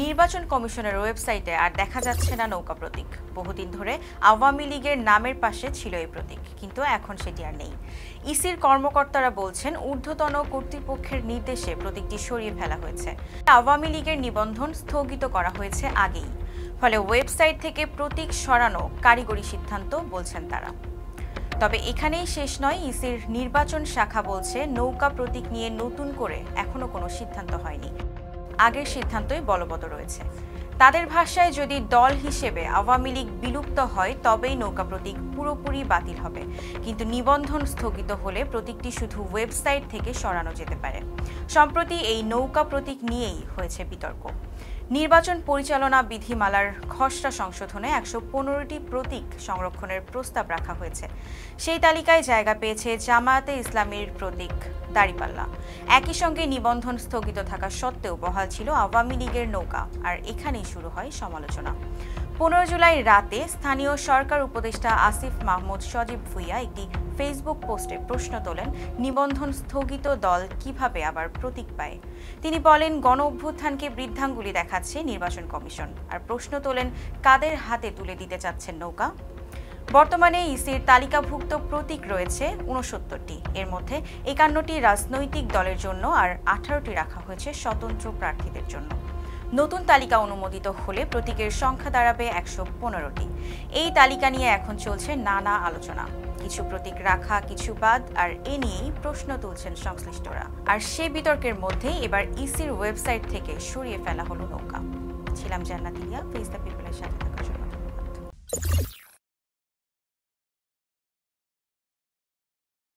নির্বাচন কমিশনের ওয়েবসাইটে আর দেখা যাচ্ছে না নৌকা প্রতীক। বহুদিন ধরে আওয়ামী লীগের নামের পাশে ছিল এই প্রতীক, কিন্তু এখন সেটি আর নেই। ইসির কর্মকর্তারা বলছেন ঊর্ধ্বতন কর্তৃপক্ষের নির্দেশে প্রতীকটি সরিয়ে ফেলা হয়েছে। আওয়ামী লীগের নিবন্ধন স্থগিত করা হয়েছে আগেই, ফলে ওয়েবসাইট থেকে প্রতীক সরানো কারিগরি সিদ্ধান্ত বলছেন তারা। তবে এখানেই শেষ নয়। ইসির নির্বাচন শাখা বলছে নৌকা প্রতীক নিয়ে নতুন করে এখনো কোনো সিদ্ধান্ত হয়নি, আগের সিদ্ধান্তই বলবৎ রয়েছে। তাদের ভাষায় যদি দল হিসেবে আওয়ামী লীগ বিলুপ্ত হয় তবেই নৌকা প্রতীক পুরোপুরি বাতিল হবে, কিন্তু নিবন্ধন স্থগিত হলে প্রতীকটি শুধু ওয়েবসাইট থেকে সরানো যেতে পারে। সম্প্রতি এই নৌকা প্রতীক নিয়েই হয়েছে বিতর্ক। নির্বাচন পরিচালনা বিধিমালার খসড়া সংশোধনে ১১৫টি প্রতীক সংরক্ষণের প্রস্তাব রাখা হয়েছে। সেই তালিকায় জায়গা পেয়েছে জামায়াতে ইসলামীর প্রতীক দাঁড়িপাল্লা। একই সঙ্গে নিবন্ধন স্থগিত থাকা সত্ত্বেও বহাল ছিল আওয়ামী লীগের নৌকা। আর এখানেই শুরু হয় সমালোচনা। ১৫ জুলাই রাতে স্থানীয় সরকার উপদেষ্টা আসিফ মাহমুদ সজীব ভুইয়া একটি ফেসবুক পোস্টে প্রশ্ন তোলেন, নিবন্ধন স্থগিত দল কিভাবে আবার প্রতীক পায়। তিনি বলেন, গণ অভ্যুত্থানকে বৃদ্ধাঙ্গুলি দেখাচ্ছে নির্বাচন কমিশন। আর প্রশ্ন তোলেন, কাদের হাতে তুলে দিতে চাচ্ছেন নৌকা। বর্তমানে ইসির তালিকাভুক্ত প্রতীক রয়েছে ৬৯টি। এর মধ্যে ৫১টি রাজনৈতিক দলের জন্য আর ১৮টি রাখা হয়েছে স্বতন্ত্র প্রার্থীদের জন্য। নতুন তালিকা অনুমোদিত হলে প্রতীকের সংখ্যা দাঁড়াবে ১১৫টি। এই তালিকা নিয়ে এখন চলছে নানা আলোচনা, কিছু প্রতীক রাখা, কিছু বাদ, আর এ নিয়েই প্রশ্ন তুলছেন সংশ্লিষ্টরা। আর সে বিতর্কের মধ্যেই এবার ইসির ওয়েবসাইট থেকে সরিয়ে ফেলা হলো নৌকা। ছিলাম জান্নাত ইলিয়া, ফেস দ্য পিপলের সাথে থাকার জন্য ধন্যবাদ।